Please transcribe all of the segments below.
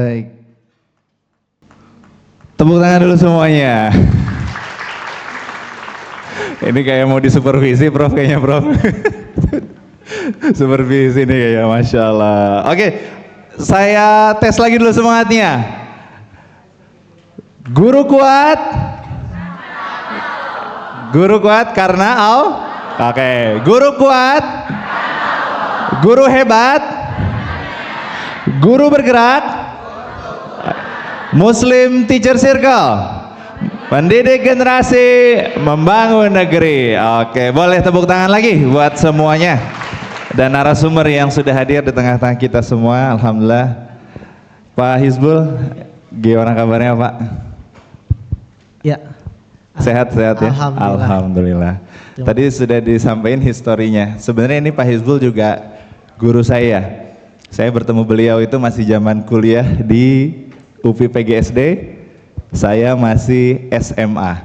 Baik. Tepuk tangan dulu semuanya. Ini kayak mau disupervisi Prof kayaknya Prof. Supervisi nih kayaknya, Masya Allah. Oke, saya tes lagi dulu semangatnya. Guru kuat. Guru kuat karena Allah. Oke, guru kuat. Guru hebat. Guru bergerak. Muslim Teacher Circle. Pendidik generasi, membangun negeri. Oke, boleh tepuk tangan lagi buat semuanya. Dan narasumber yang sudah hadir di tengah-tengah kita semua, alhamdulillah. Pak Hizbul, gimana kabarnya Pak? Ya. Sehat-sehat ya? Alhamdulillah. Tadi sudah disampaikan historinya. Sebenarnya ini Pak Hizbul juga guru saya. Saya bertemu beliau itu masih zaman kuliah di UPI PGSD. Saya masih SMA.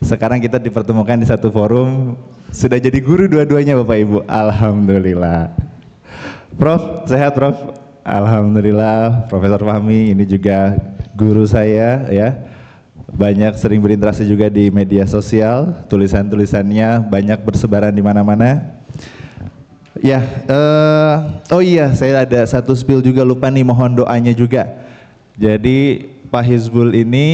Sekarang kita dipertemukan di satu forum. Sudah jadi guru dua-duanya Bapak Ibu. Alhamdulillah. Prof, sehat Prof? Alhamdulillah. Profesor Fahmi ini juga guru saya ya. Banyak sering berinteraksi juga di media sosial. Tulisan-tulisannya banyak bersebaran di mana-mana. Ya, oh iya, saya ada satu spill juga lupa nih, mohon doanya juga. Jadi Pak Hizbul ini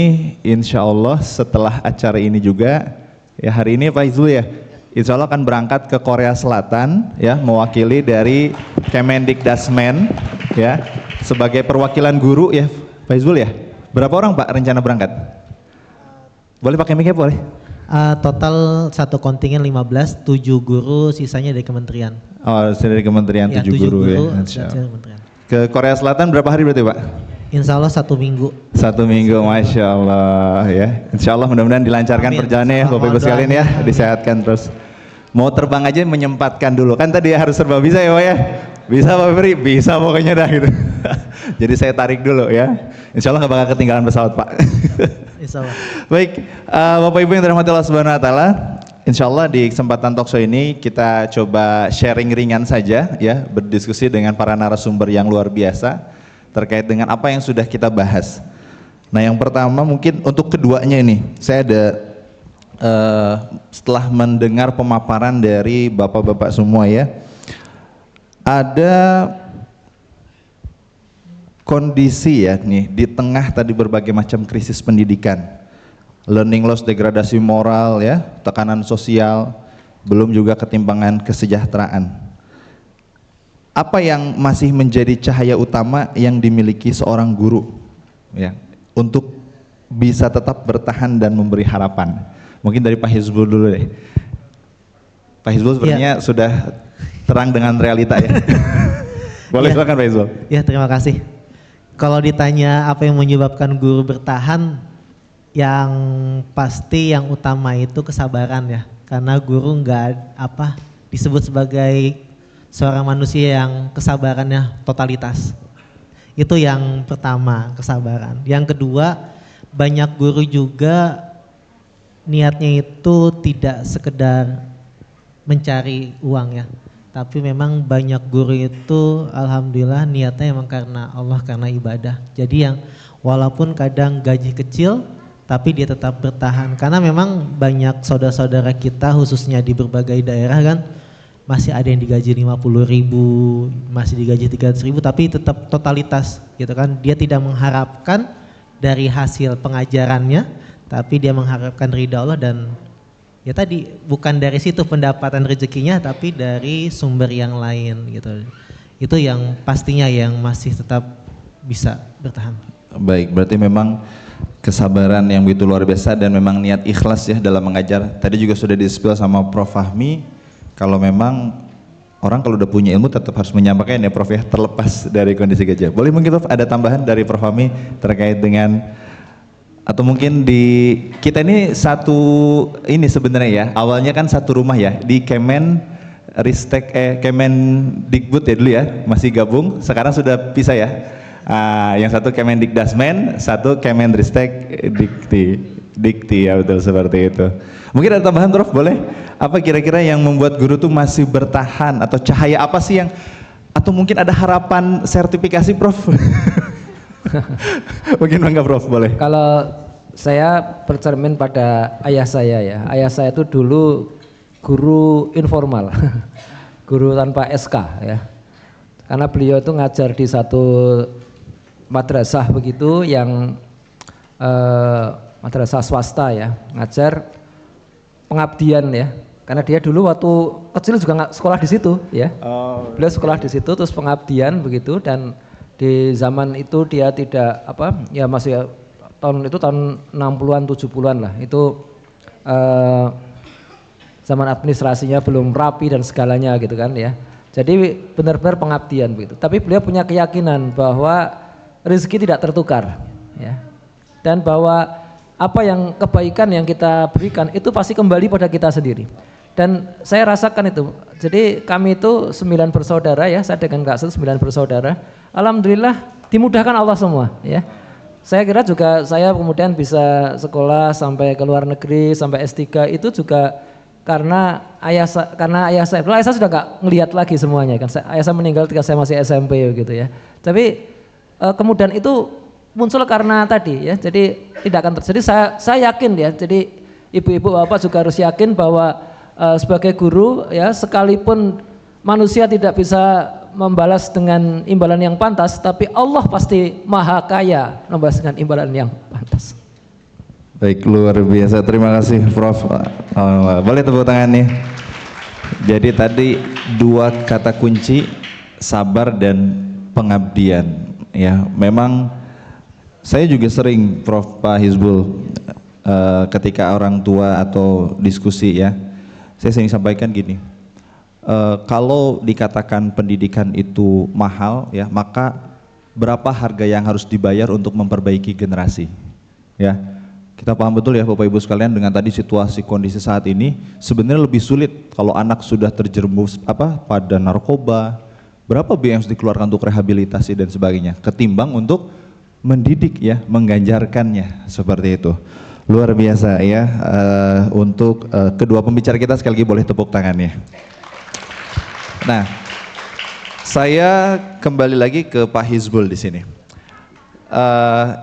insya Allah setelah acara ini juga, ya hari ini Pak Hizbul ya, insya Allah akan berangkat ke Korea Selatan ya, mewakili dari Kemendikdasmen ya, sebagai perwakilan guru ya Pak Hizbul ya. Berapa orang Pak rencana berangkat? Boleh pakai mic ya boleh? Total satu kontingen 15, 7 guru, sisanya dari kementerian. Oh, dari kementerian ya, 7 guru ya. Ke Korea Selatan berapa hari berarti Pak? Insya Allah 1 minggu. 1 minggu, Masya Allah ya. Insya Allah mudah-mudahan dilancarkan perjalanannya ya Bapak Ibu sekalian ya, disehatkan terus. Mau terbang aja menyempatkan dulu, kan tadi harus serba bisa ya Pak ya. Bisa Pak Febri? Bisa pokoknya dah gitu. Jadi saya tarik dulu ya. Insya Allah gak bakal ketinggalan pesawat Pak. Insya Allah. Baik, Bapak Ibu yang dirahmati Allah Subhanahu Wa Taala, Insya Allah di kesempatan talkshow ini kita coba sharing ringan saja ya, berdiskusi dengan para narasumber yang luar biasa terkait dengan apa yang sudah kita bahas. Nah yang pertama mungkin untuk keduanya ini, saya ada setelah mendengar pemaparan dari bapak-bapak semua ya, ada kondisi ya nih di tengah tadi berbagai macam krisis pendidikan, learning loss, degradasi moral ya, tekanan sosial, belum juga ketimpangan kesejahteraan. Apa yang masih menjadi cahaya utama yang dimiliki seorang guru ya untuk bisa tetap bertahan dan memberi harapan? Mungkin dari Pak Hizbul dulu deh. Pak Hizbul sebenarnya sudah terang dengan realita ya. Boleh silakan Pak Hizbul. Ya, terima kasih. Kalau ditanya apa yang menyebabkan guru bertahan, yang pasti yang utama itu kesabaran ya. Karena guru nggak disebut sebagai seorang manusia yang kesabarannya totalitas. Itu yang pertama, kesabaran. Yang kedua, banyak guru juga niatnya itu tidak sekedar mencari uang ya, tapi memang banyak guru itu alhamdulillah niatnya memang karena Allah, karena ibadah. Jadi yang walaupun kadang gaji kecil tapi dia tetap bertahan, karena memang banyak saudara-saudara kita khususnya di berbagai daerah kan masih ada yang digaji 50.000, masih digaji 300.000, tapi tetap totalitas gitu kan. Dia tidak mengharapkan dari hasil pengajarannya, tapi dia mengharapkan ridha Allah, dan ya tadi bukan dari situ pendapatan rezekinya, tapi dari sumber yang lain gitu. Itu yang pastinya yang masih tetap bisa bertahan. Baik, berarti memang kesabaran yang begitu luar biasa dan memang niat ikhlas ya dalam mengajar. Tadi juga sudah di-spill sama Prof Fahmi, kalau memang orang kalau udah punya ilmu tetap harus menyampaikan ya Prof ya, terlepas dari kondisi gajah. Boleh mungkin Prof ada tambahan dari Prof Fahmi terkait dengan, atau mungkin di kita ini satu ini sebenarnya ya, awalnya kan satu rumah ya di Kemendikbud ya dulu ya, masih gabung, sekarang sudah pisah ya. Yang satu Kemendikdasmen, satu Kemendristek Dikti ya, betul seperti itu. Mungkin ada tambahan Prof, boleh? Apa kira-kira yang membuat guru tuh masih bertahan, atau cahaya apa sih yang, atau mungkin ada harapan sertifikasi Prof? Mungkin bangga Prof, boleh. Kalau saya bercermin pada ayah saya ya. Ayah saya itu dulu guru informal, guru tanpa SK ya. Karena beliau itu ngajar di satu madrasah begitu yang madrasah swasta ya, ngajar pengabdian ya. Karena dia dulu waktu kecil juga nggak sekolah di situ ya. Beliau sekolah di situ terus pengabdian begitu, dan di zaman itu dia tidak ya masih tahun 60-an 70-an lah. Itu zaman administrasinya belum rapi dan segalanya gitu kan ya. Jadi benar-benar pengabdian begitu. Tapi beliau punya keyakinan bahwa rezeki tidak tertukar ya. Dan bahwa apa yang kebaikan yang kita berikan itu pasti kembali pada kita sendiri. Dan saya rasakan itu. Jadi kami itu 9 bersaudara ya, saya dengan Kak Sul 9 bersaudara. Alhamdulillah dimudahkan Allah semua ya. Saya kira juga saya kemudian bisa sekolah sampai ke luar negeri sampai S3 itu juga karena ayah saya sudah nggak ngelihat lagi semuanya kan. Ayah saya meninggal ketika saya masih SMP gitu ya. Tapi kemudian itu muncul karena tadi ya. Jadi tidak akan terjadi. Saya yakin ya. Jadi ibu-ibu bapak juga harus yakin bahwa sebagai guru ya, sekalipun manusia tidak bisa membalas dengan imbalan yang pantas, tapi Allah pasti maha kaya membalas dengan imbalan yang pantas. Baik, luar biasa, terima kasih Prof. Boleh tepuk tangan nih. Jadi tadi 2 kata kunci, sabar dan pengabdian ya. Memang saya juga sering Prof, Pak Hizbul, ketika orang tua atau diskusi ya, saya sering sampaikan gini, kalau dikatakan pendidikan itu mahal ya, maka berapa harga yang harus dibayar untuk memperbaiki generasi ya. Kita paham betul ya Bapak Ibu sekalian, dengan tadi situasi kondisi saat ini sebenarnya lebih sulit kalau anak sudah terjerumus pada narkoba, berapa biaya yang harus dikeluarkan untuk rehabilitasi dan sebagainya, ketimbang untuk mendidik ya, mengganjarkannya seperti itu. Luar biasa ya. Untuk kedua pembicara kita sekali lagi boleh tepuk tangannya. Nah, saya kembali lagi ke Pak Hizbul di sini.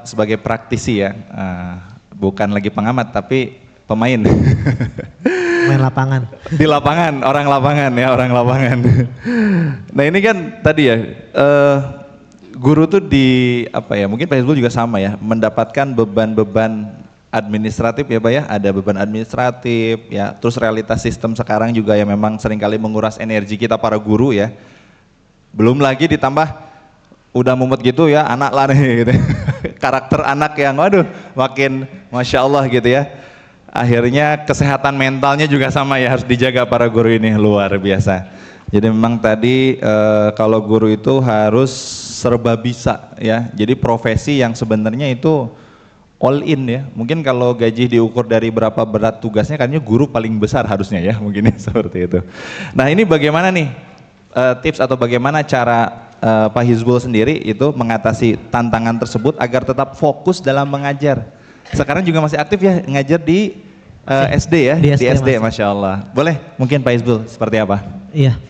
Sebagai praktisi ya, bukan lagi pengamat tapi pemain. Main lapangan. Di lapangan, orang lapangan ya, orang lapangan. Nah ini kan tadi ya, guru tuh mungkin Pak Hizbul juga sama ya, mendapatkan beban-beban administratif ya Pak ya, ada beban administratif ya, terus realitas sistem sekarang juga yang memang seringkali menguras energi kita para guru ya. Belum lagi ditambah udah mumet gitu ya, anak lah nih gitu. Karakter anak yang waduh makin Masya Allah gitu ya. Akhirnya kesehatan mentalnya juga sama ya, harus dijaga para guru ini, luar biasa. Jadi memang tadi kalau guru itu harus serba bisa ya, jadi profesi yang sebenarnya itu all in ya. Mungkin kalau gaji diukur dari berapa berat tugasnya, kayaknya guru paling besar harusnya ya, mungkin seperti itu. Nah ini bagaimana nih tips atau bagaimana cara Pak Hizbul sendiri itu mengatasi tantangan tersebut agar tetap fokus dalam mengajar? Sekarang juga masih aktif ya ngajar di SD ya, di SD Masya Allah. Boleh mungkin Pak Hizbul seperti apa? Iya,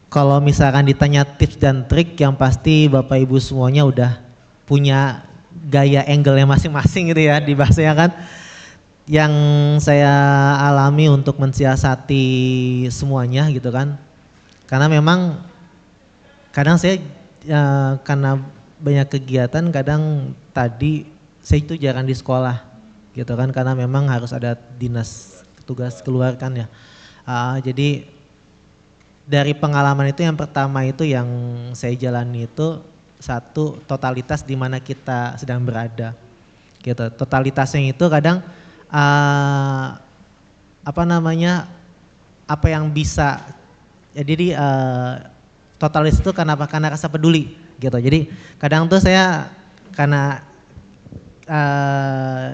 kalau misalkan ditanya tips dan trik, yang pasti Bapak Ibu semuanya udah punya gaya angle-nya masing-masing gitu ya, dibahasnya kan. Yang saya alami untuk mensiasati semuanya gitu kan, karena memang kadang saya karena banyak kegiatan, kadang tadi saya itu jarang di sekolah gitu kan, karena memang harus ada dinas tugas keluar kan ya. Jadi dari pengalaman itu yang pertama itu yang saya jalani itu, satu, totalitas di mana kita sedang berada gitu. Totalitasnya itu kadang apa yang bisa ya, jadi totalis itu karena rasa peduli gitu. Jadi kadang tuh saya karena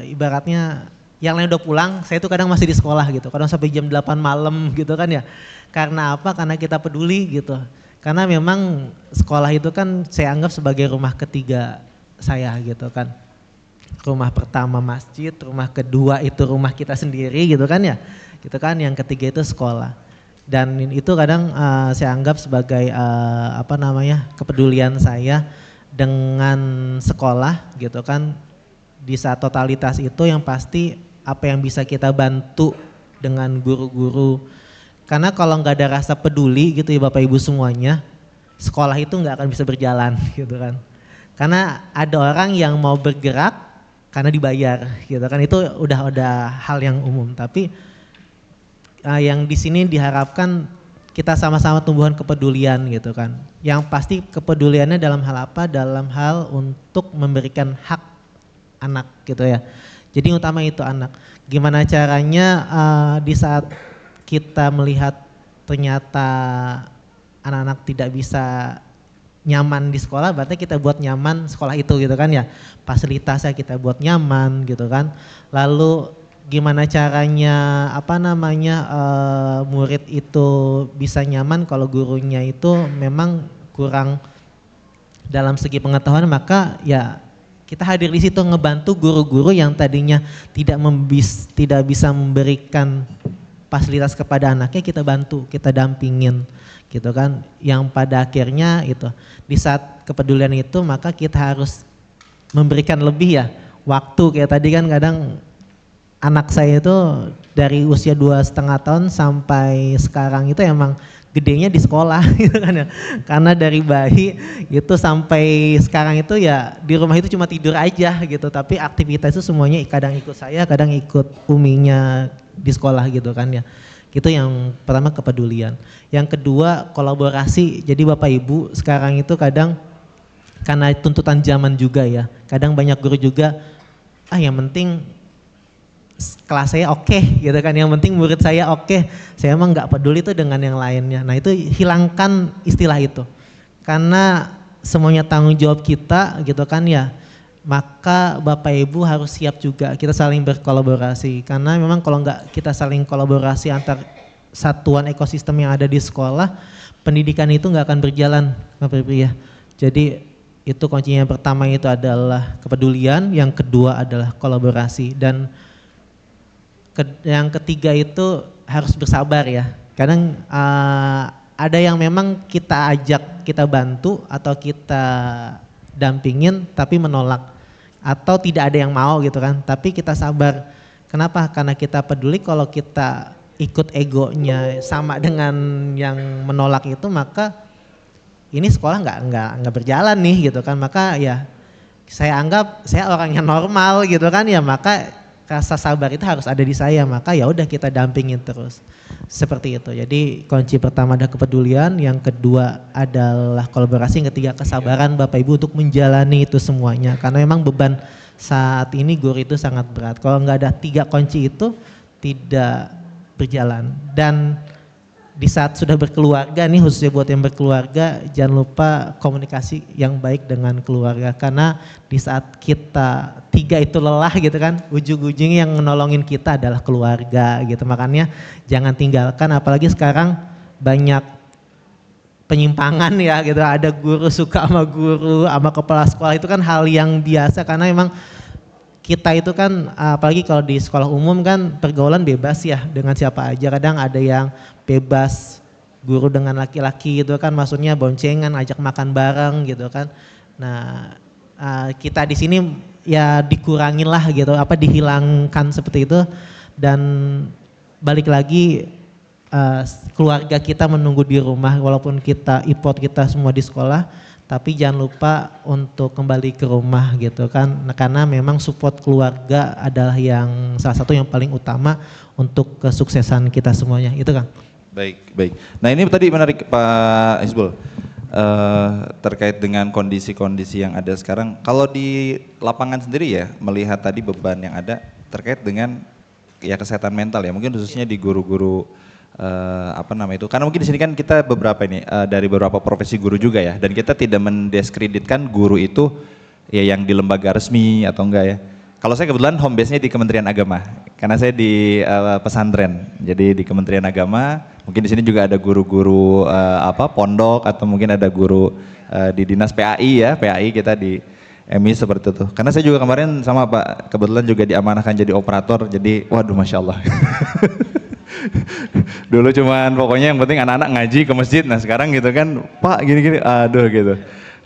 ibaratnya yang lain udah pulang, saya tuh kadang masih di sekolah gitu, kadang sampai jam 8 malam gitu kan ya. Karena apa? Karena kita peduli gitu. Karena memang sekolah itu kan saya anggap sebagai rumah ketiga saya gitu kan. Rumah pertama masjid, rumah kedua itu rumah kita sendiri gitu kan ya. Gitu kan, yang ketiga itu sekolah. Dan itu kadang saya anggap sebagai kepedulian saya dengan sekolah gitu kan. Di saat totalitas itu yang pasti apa yang bisa kita bantu dengan guru-guru. Karena kalau nggak ada rasa peduli gitu ya Bapak Ibu semuanya, sekolah itu nggak akan bisa berjalan gitu kan. Karena ada orang yang mau bergerak karena dibayar gitu kan, itu udah hal yang umum. Tapi yang di sini diharapkan kita sama-sama tumbuhan kepedulian gitu kan. Yang pasti kepeduliannya dalam hal apa? Dalam hal untuk memberikan hak anak gitu ya. Jadi utama itu anak. Gimana caranya di saat kita melihat ternyata anak-anak tidak bisa nyaman di sekolah, berarti kita buat nyaman sekolah itu gitu kan ya. Fasilitasnya kita buat nyaman gitu kan. Lalu gimana caranya murid itu bisa nyaman kalau gurunya itu memang kurang dalam segi pengetahuan, maka ya kita hadir di situ ngebantu guru-guru yang tadinya tidak bisa memberikan fasilitas kepada anaknya, kita bantu, kita dampingin gitu kan. Yang pada akhirnya itu di saat kepedulian itu maka kita harus memberikan lebih ya waktu. Kayak tadi kan kadang anak saya itu dari usia 2,5 tahun sampai sekarang itu emang gedenya di sekolah gitu kan ya. Karena dari bayi itu sampai sekarang itu ya di rumah itu cuma tidur aja gitu, tapi aktivitas itu semuanya kadang ikut saya, kadang ikut uminya di sekolah gitu kan ya. Itu yang pertama kepedulian. Yang kedua kolaborasi. Jadi Bapak Ibu sekarang itu kadang karena tuntutan zaman juga ya, kadang banyak guru juga yang penting kelas saya oke gitu kan, yang penting murid saya oke, saya emang nggak peduli tuh dengan yang lainnya. Nah itu hilangkan istilah itu, karena semuanya tanggung jawab kita gitu kan ya. Maka Bapak Ibu harus siap juga kita saling berkolaborasi, karena memang kalau nggak kita saling kolaborasi antar satuan ekosistem yang ada di sekolah, pendidikan itu nggak akan berjalan Bapak Ibu ya. Jadi itu kuncinya. Yang pertama itu adalah kepedulian, yang kedua adalah kolaborasi, dan yang ketiga itu harus bersabar ya. Kadang ada yang memang kita ajak, kita bantu atau kita dampingin tapi menolak, atau tidak ada yang mau gitu kan, tapi kita sabar. Kenapa? Karena kita peduli. Kalau kita ikut egonya sama dengan yang menolak itu, maka ini sekolah nggak berjalan nih gitu kan. Maka ya saya anggap saya orang yang normal gitu kan ya, maka rasa sabar itu harus ada di saya, maka ya udah kita dampingin terus seperti itu. Jadi kunci pertama adalah kepedulian, yang kedua adalah kolaborasi, yang ketiga kesabaran Bapak Ibu untuk menjalani itu semuanya, karena memang beban saat ini guru itu sangat berat. Kalau nggak ada 3 kunci itu tidak berjalan. Dan di saat sudah berkeluarga nih, khususnya buat yang berkeluarga, jangan lupa komunikasi yang baik dengan keluarga, karena di saat kita 3 itu lelah gitu kan, ujung-ujungnya yang menolongin kita adalah keluarga gitu. Makanya jangan tinggalkan, apalagi sekarang banyak penyimpangan ya gitu, ada guru suka sama guru, sama kepala sekolah, itu kan hal yang biasa, karena memang kita itu kan apalagi kalau di sekolah umum kan pergaulan bebas ya dengan siapa aja. Kadang ada yang bebas guru dengan laki-laki gitu kan, maksudnya boncengan, ajak makan bareng gitu kan. Nah kita di sini ya dikurangin lah gitu, dihilangkan seperti itu. Dan balik lagi keluarga kita menunggu di rumah, walaupun kita effort kita semua di sekolah, tapi jangan lupa untuk kembali ke rumah gitu kan, karena memang support keluarga adalah yang salah satu yang paling utama untuk kesuksesan kita semuanya. Itu Kang. Baik. Nah ini tadi menarik Pak Hizbul, terkait dengan kondisi-kondisi yang ada sekarang. Kalau di lapangan sendiri ya, melihat tadi beban yang ada terkait dengan ya kesehatan mental ya, mungkin khususnya di guru-guru karena mungkin di sini kan kita beberapa dari beberapa profesi guru juga ya, dan kita tidak mendiskreditkan guru itu ya yang di lembaga resmi atau enggak ya. Kalau saya kebetulan home base-nya di Kementerian Agama, karena saya di pesantren, jadi di Kementerian Agama. Mungkin di sini juga ada guru-guru pondok, atau mungkin ada guru di dinas PAI ya, PAI kita di MI seperti itu. Karena saya juga kemarin sama Pak kebetulan juga diamanahkan jadi operator, jadi waduh Masya Allah. Dulu cuman pokoknya yang penting anak-anak ngaji ke masjid, nah sekarang gitu kan Pak gini-gini, aduh gitu.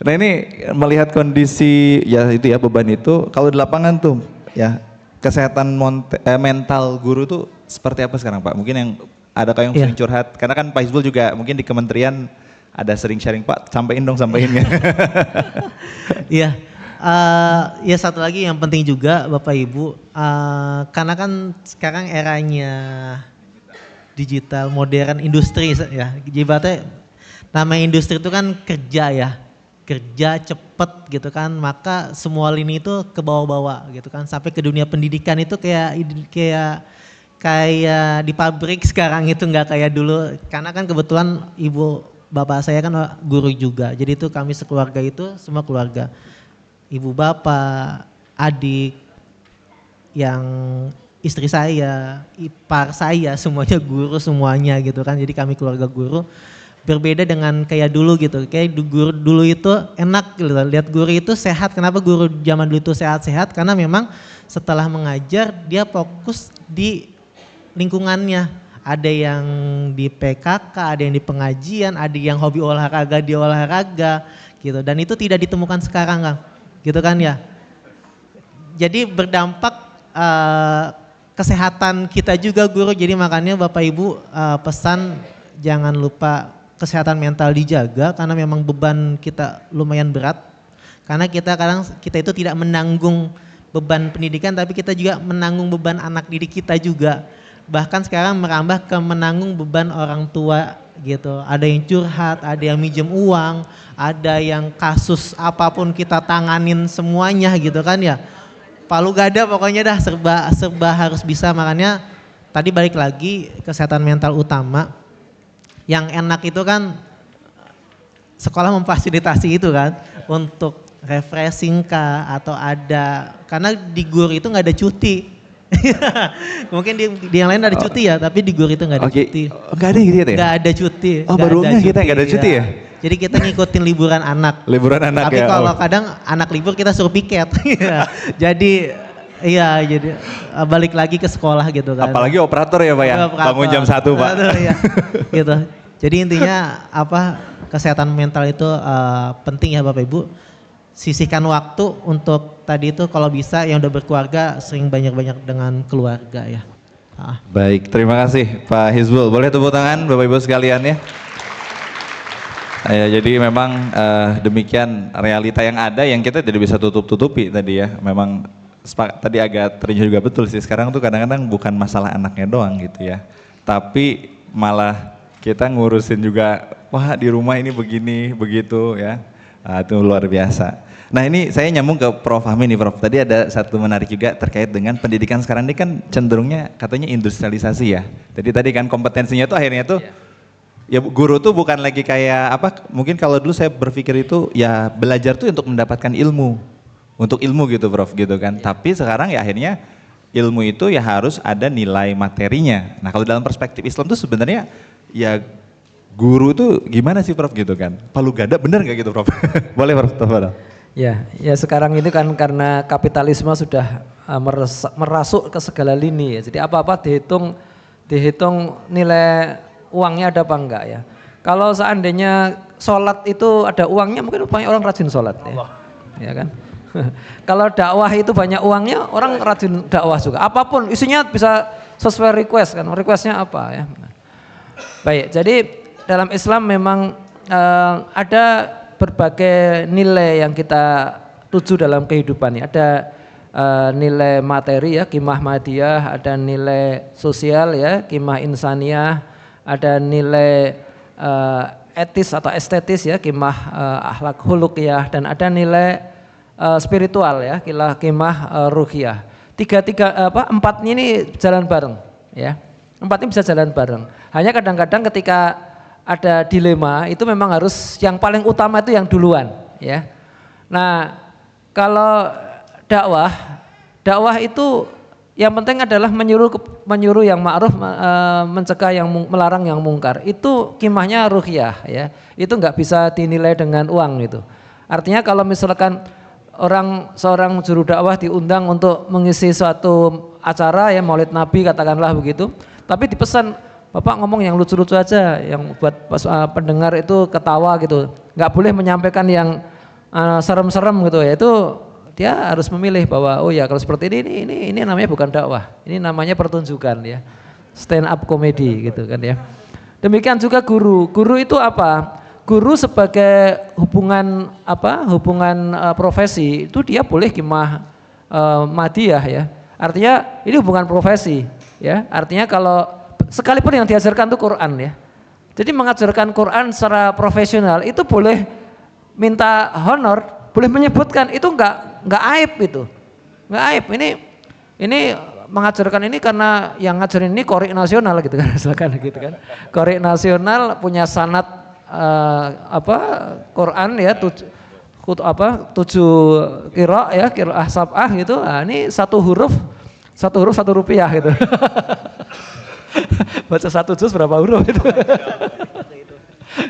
Nah ini melihat kondisi ya itu ya beban itu, kalau di lapangan tuh ya kesehatan mental guru tuh seperti apa sekarang Pak? Mungkin yang ada kayak yang sering curhat, karena kan Pak Hizbul juga mungkin di kementerian ada sering sharing, Pak sampein ya. Iya, ya satu lagi yang penting juga Bapak Ibu, karena kan sekarang eranya digital, modern, industri ya. Jibatnya nama industri itu kan kerja ya, kerja cepet gitu kan, maka semua lini itu ke bawah-bawah gitu kan, sampai ke dunia pendidikan itu kayak di pabrik sekarang itu nggak kayak dulu, karena kan kebetulan ibu bapak saya kan guru juga, jadi itu kami sekeluarga itu semua keluarga, ibu bapak, adik, yang istri saya, ipar saya, semuanya guru semuanya gitu kan, jadi kami keluarga guru. Berbeda dengan kayak dulu gitu, kayak guru dulu itu enak gitu, lihat guru itu sehat. Kenapa guru zaman dulu itu sehat-sehat? Karena memang setelah mengajar dia fokus di lingkungannya. Ada yang di PKK, ada yang di pengajian, ada yang hobi olahraga di olahraga gitu. Dan itu tidak ditemukan sekarang Kang, gitu kan ya. Jadi berdampak kesehatan kita juga guru. Jadi makanya Bapak Ibu pesan jangan lupa kesehatan mental dijaga, karena memang beban kita lumayan berat, karena kita itu tidak menanggung beban pendidikan, tapi kita juga menanggung beban anak didik kita juga, bahkan sekarang merambah ke menanggung beban orang tua gitu. Ada yang curhat, ada yang minjem uang, ada yang kasus apapun kita tanganin semuanya gitu kan ya, palu gada pokoknya dah, serba harus bisa. Makanya tadi balik lagi kesehatan mental utama. Yang enak itu kan sekolah memfasilitasi itu kan untuk refreshing kah, atau ada, karena di GUR itu nggak ada cuti. Mungkin di yang lain ada cuti ya, tapi di GUR itu nggak ada cuti. Nggak ada gitu ya? Nggak ada cuti. Oh barunya kita nggak ada cuti ya? Jadi kita ngikutin liburan anak. Liburan anak tapi ya. Tapi kalau kadang anak libur kita suruh piket. Jadi iya, jadi balik lagi ke sekolah gitu kan. Apalagi operator ya Pak ya, bangun jam 1 Pak. Iya, gitu. Jadi intinya kesehatan mental itu penting ya Bapak Ibu. Sisihkan waktu untuk tadi itu, kalau bisa yang udah berkeluarga sering banyak-banyak dengan keluarga ya. Baik, terima kasih Pak Hizbul. Boleh tepuk tangan Bapak Ibu sekalian ya. Ya, jadi memang demikian realita yang ada, yang kita tidak bisa tutup-tutupi tadi ya. Memang tadi agak terinjak juga betul sih, sekarang tuh kadang-kadang bukan masalah anaknya doang gitu ya, tapi malah kita ngurusin juga, wah di rumah ini begini begitu ya. Itu luar biasa. Nah ini saya nyambung ke Prof Fahmi nih Prof, tadi ada satu menarik juga terkait dengan pendidikan sekarang ini kan cenderungnya katanya industrialisasi ya. Jadi tadi kan kompetensinya tuh akhirnya tuh ya guru tuh bukan lagi kayak apa, mungkin kalau dulu saya berpikir itu ya belajar tuh untuk mendapatkan ilmu, untuk ilmu gitu Prof gitu kan. Tapi sekarang ya akhirnya ilmu itu ya harus ada nilai materinya. Nah kalau dalam perspektif Islam tuh sebenarnya ya guru tuh gimana sih Prof gitu kan? Palu gada bener nggak gitu Prof? Boleh Prof? Ya sekarang ini kan karena kapitalisme sudah merasuk ke segala lini ya. Jadi apa-apa dihitung nilai uangnya ada apa enggak ya. Kalau seandainya sholat itu ada uangnya, mungkin banyak orang rajin sholat ya kan. Kalau dakwah itu banyak uangnya, orang rajin dakwah juga. Apapun isinya bisa sesuai request kan, requestnya apa ya. Baik, jadi dalam Islam memang ada berbagai nilai yang kita tuju dalam kehidupan ini. Ada nilai materi ya, qimah madiyah, ada nilai sosial ya, qimah insaniyah, ada nilai etis atau estetis ya, qimah akhlak hulukiyah, dan ada nilai spiritual ya, qimah ruhiyah. Empat ini jalan bareng ya. Empat ini bisa jalan bareng. Hanya kadang-kadang ketika ada dilema itu memang harus yang paling utama itu yang duluan ya. Nah, kalau dakwah itu yang penting adalah menyuruh yang ma'ruf, mencegah yang melarang yang mungkar. Itu qimahnya ruhiyah ya. Itu enggak bisa dinilai dengan uang itu. Artinya kalau misalkan seorang juru dakwah diundang untuk mengisi suatu acara ya, Maulid Nabi katakanlah begitu, tapi dipesan Bapak ngomong yang lucu-lucu aja, yang buat pendengar itu ketawa gitu, nggak boleh menyampaikan yang serem-serem gitu ya, itu dia harus memilih bahwa oh ya kalau seperti ini namanya bukan dakwah, ini namanya pertunjukan ya, stand up comedy gitu kan ya. Demikian juga guru itu apa? Guru sebagai hubungan profesi itu dia boleh qimah madiyah ya. Artinya ini hubungan profesi ya. Artinya kalau sekalipun yang diajarkan itu Quran ya. Jadi mengajarkan Quran secara profesional itu boleh minta honor, boleh menyebutkan itu enggak aib itu. Enggak aib. Ini mengajarkan ini karena yang ngajarin ini Qori nasional gitu kan, silakan gitu kan. Qori nasional punya sanad Quran ya 7 qira ya, qiraah sab'ah gitu. Nah, ini satu huruf 1 rupiah gitu. Baca 1 juz berapa huruf itu.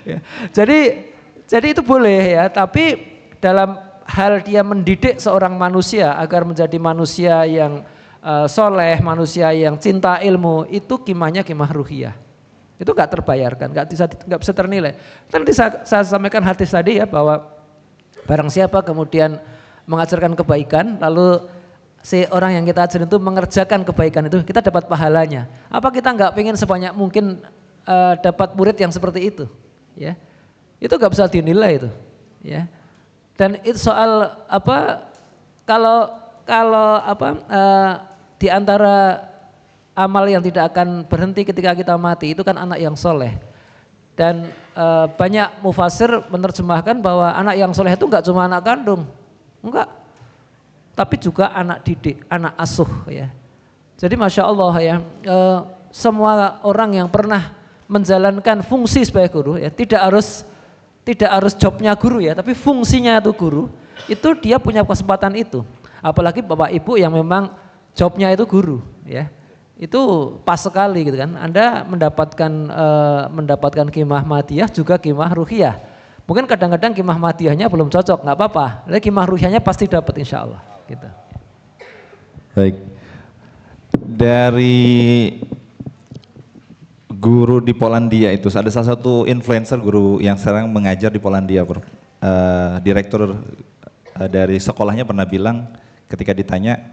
Ya. Jadi itu boleh ya, tapi dalam hal dia mendidik seorang manusia agar menjadi manusia yang soleh, manusia yang cinta ilmu, itu qimahnya qimah ruhiyah. Itu nggak terbayarkan, nggak bisa ternilai. Tadi saya sampaikan hadis tadi ya, bahwa barang siapa kemudian mengajarkan kebaikan, lalu si orang yang kita ajarin itu mengerjakan kebaikan itu, kita dapat pahalanya. Apa kita nggak pengen sebanyak mungkin dapat murid yang seperti itu? Ya, itu nggak bisa dinilai itu. Ya, dan itu soal di antara amal yang tidak akan berhenti ketika kita mati itu kan anak yang soleh. Dan banyak mufasir menerjemahkan bahwa anak yang soleh itu enggak cuma anak kandung, enggak, tapi juga anak didik, anak asuh ya. Jadi masya Allah ya, semua orang yang pernah menjalankan fungsi sebagai guru ya, tidak harus jobnya guru ya, tapi fungsinya itu guru, itu dia punya kesempatan itu. Apalagi bapak ibu yang memang jobnya itu guru ya, itu pas sekali gitu kan. Anda mendapatkan qimah madiyah juga qimah ruhiyah. Mungkin kadang-kadang qimah madiyahnya belum cocok, nggak apa-apa. Tapi qimah ruhiyahnya pasti dapat insya Allah. Gitu. Baik. Dari guru di Polandia itu ada salah satu influencer guru yang sekarang mengajar di Polandia, direktur dari sekolahnya pernah bilang ketika ditanya,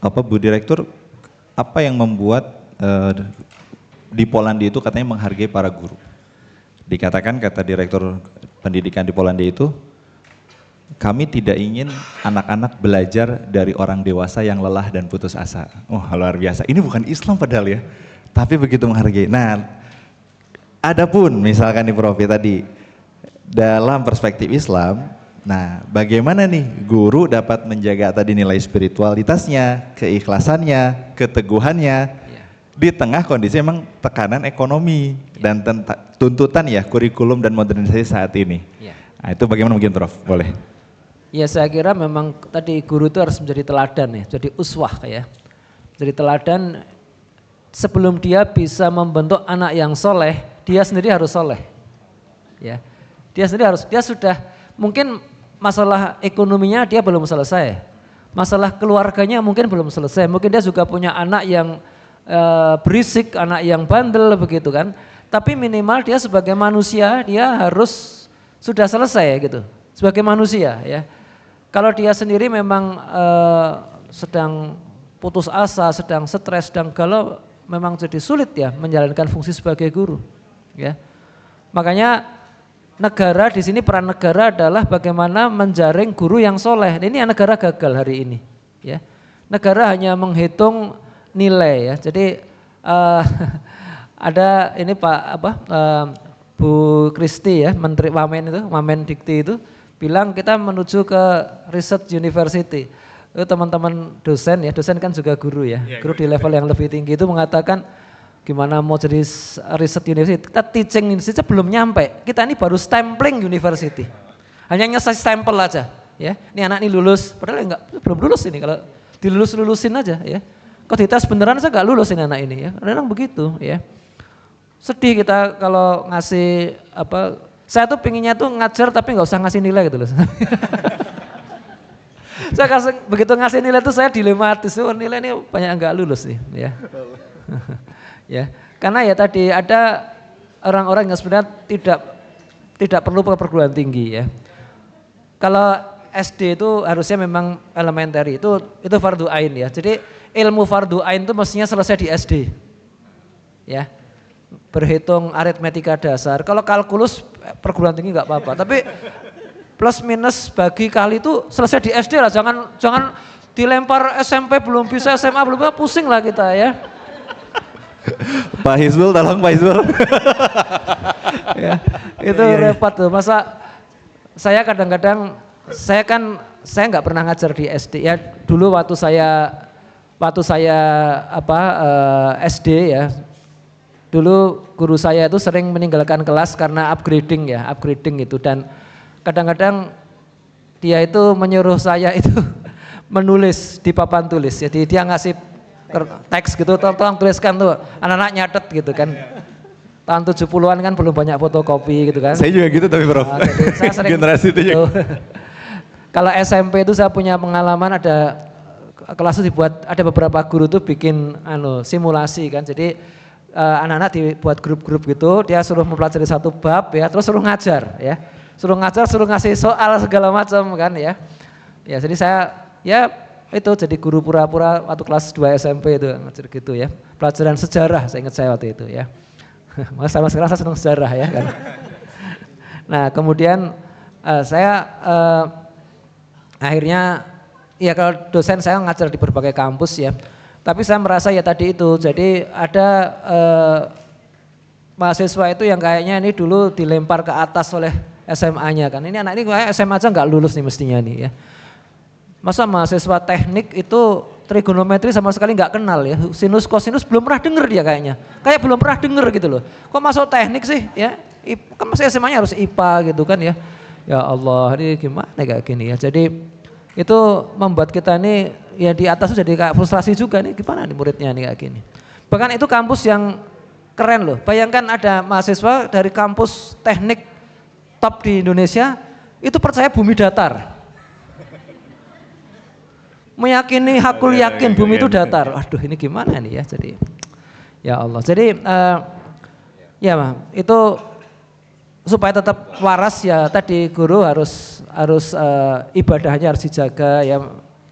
Bu Direktur, apa yang membuat di Polandia itu katanya menghargai para guru? Dikatakan, kata Direktur Pendidikan di Polandia itu, kami tidak ingin anak-anak belajar dari orang dewasa yang lelah dan putus asa. Oh, luar biasa. Ini bukan Islam padahal ya, tapi begitu menghargai. Nah, adapun misalkan di Prof tadi, dalam perspektif Islam, nah bagaimana nih guru dapat menjaga tadi nilai spiritualitasnya, keikhlasannya, keteguhannya, di tengah kondisi memang tekanan ekonomi dan tuntutan ya kurikulum dan modernisasi saat ini. Nah, itu bagaimana mungkin Prof? Boleh? Ya, saya kira memang tadi guru itu harus menjadi teladan ya, jadi uswah ya. Jadi teladan, sebelum dia bisa membentuk anak yang soleh, dia sendiri harus soleh. Ya, dia sudah mungkin masalah ekonominya dia belum selesai, masalah keluarganya mungkin belum selesai, mungkin dia juga punya anak yang berisik, anak yang bandel begitu kan. Tapi minimal dia sebagai manusia dia harus sudah selesai gitu, sebagai manusia ya. Kalau dia sendiri memang sedang putus asa, sedang stres, sedang galau, memang jadi sulit ya menjalankan fungsi sebagai guru ya. Makanya negara di sini, peran negara adalah bagaimana menjaring guru yang soleh. Ini yang negara gagal hari ini ya. Negara hanya menghitung nilai ya. Jadi ada ini Bu Kristi ya, Menteri Wamen Dikti itu bilang kita menuju ke research university. Itu teman-teman dosen ya, dosen kan juga guru ya, guru di level yang lebih tinggi itu mengatakan gimana mau jadi research university, kita teaching university belum nyampe, kita ini baru stempling university, hanya nyesai stempel aja ya, ini anak ini lulus, padahal belum lulus ini, kalau dilulus-lulusin aja ya, kalau dites beneran saya nggak lulus ini anak ini ya, kadang kasih ya. Sedih kita kalau ngasih saya tuh pinginnya tuh ngajar tapi nggak usah ngasih nilai gitu loh. Saya begitu ngasih nilai tuh saya dilematis, nilai ini banyak nggak lulus nih ya. Ya, karena ya tadi ada orang-orang yang sebenarnya tidak perlu perguruan tinggi ya. Kalau SD itu harusnya memang elementary, itu fardu ain ya. Jadi ilmu fardu ain itu mestinya selesai di SD. Ya. Berhitung aritmetika dasar. Kalau kalkulus perguruan tinggi nggak apa-apa, tapi plus minus bagi kali itu selesai di SD lah. Jangan dilempar SMP belum bisa, SMA belum bisa, pusing lah kita ya. Pak Hizbul, tolong Pak Hizbul. Ya, itu repot tuh. Masa saya kadang-kadang saya nggak pernah ngajar di SD ya. Dulu waktu saya SD ya. Dulu guru saya itu sering meninggalkan kelas karena upgrading itu, dan kadang-kadang dia itu menyuruh saya itu menulis di papan tulis. Jadi dia ngasih teks gitu, tolong tuliskan tuh, anak-anak nyatet gitu kan. Tahun 70-an kan belum banyak fotokopi gitu kan. Saya juga gitu tapi Prof. Nah, saya sering generasi itu juga. Kalau SMP itu saya punya pengalaman, ada kelas itu dibuat, ada beberapa guru tuh bikin simulasi kan. Jadi anak-anak dibuat grup-grup gitu, dia suruh mempelajari satu bab ya, terus suruh ngajar ya. Suruh ngasih soal segala macam kan ya. Ya jadi saya ya itu jadi guru pura-pura waktu kelas 2 SMP itu ngajar gitu ya. Pelajaran sejarah saya ingat saya waktu itu ya. Mas sama sekarang saya senang sejarah ya kan. Nah kemudian saya akhirnya ya kalau dosen saya ngajar di berbagai kampus ya. Tapi saya merasa ya tadi itu, jadi ada mahasiswa itu yang kayaknya ini dulu dilempar ke atas oleh SMA-nya kan. Ini anak ini kayak SMA aja nggak lulus nih mestinya nih ya. Masa mahasiswa teknik itu trigonometri sama sekali nggak kenal ya, sinus kosinus belum pernah denger dia kayaknya, kayak belum pernah denger gitu loh. Kok masuk teknik sih ya? Kan masih SMA-nya harus IPA gitu kan ya. Ya Allah, ini gimana kayak gini ya. Jadi itu membuat kita nih ya di atas jadi kayak frustrasi juga nih, gimana nih muridnya nih kayak gini. Bahkan itu kampus yang keren loh. Bayangkan ada mahasiswa dari kampus teknik top di Indonesia itu percaya bumi datar. Meyakini hakul yakin bumi itu datar. Waduh ini gimana nih ya, jadi ya Allah. Jadi ya itu supaya tetap waras ya tadi guru harus ibadahnya harus dijaga ya,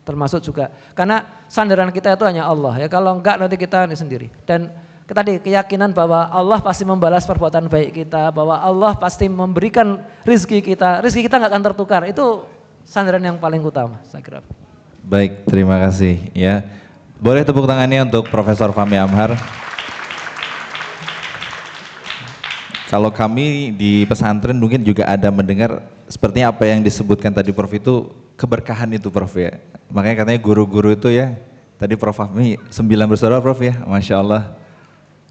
termasuk juga karena sandaran kita itu hanya Allah ya, kalau enggak nanti kita ini sendiri. Dan tadi keyakinan bahwa Allah pasti membalas perbuatan baik kita, bahwa Allah pasti memberikan rezeki kita nggak akan tertukar, itu sandaran yang paling utama saya kira. Baik, terima kasih ya. Boleh tepuk tangannya untuk Profesor Fahmi Amhar. Kalau kami di pesantren mungkin juga ada mendengar sepertinya apa yang disebutkan tadi Prof itu keberkahan itu Prof ya. Makanya katanya guru-guru itu ya, tadi Prof Fahmi 9 bersaudara Prof ya, Masya Allah.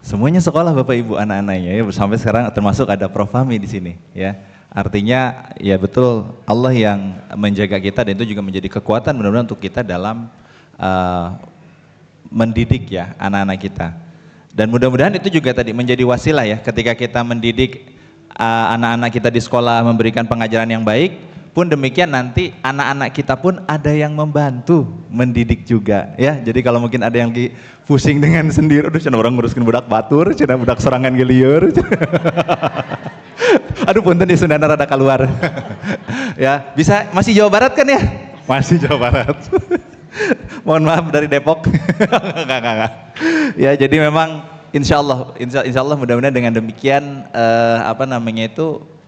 Semuanya sekolah Bapak Ibu anak-anaknya ya, sampai sekarang termasuk ada Prof Fahmi di sini ya. Artinya ya betul Allah yang menjaga kita, dan itu juga menjadi kekuatan benar-benar untuk kita dalam mendidik ya anak-anak kita. Dan mudah-mudahan itu juga tadi menjadi wasilah ya, ketika kita mendidik anak-anak kita di sekolah, memberikan pengajaran yang baik, pun demikian nanti anak-anak kita pun ada yang membantu mendidik juga ya. Jadi kalau mungkin ada yang lagi pusing dengan sendiri, aduh cina orang nguruskan budak batur, cina budak sorangan geliur. Aduh punten di Sunda rada keluar. Ya, bisa masih Jawa Barat kan ya? Masih Jawa Barat. Mohon maaf dari Depok. Enggak. Ya, jadi memang insya Allah mudah-mudahan dengan demikian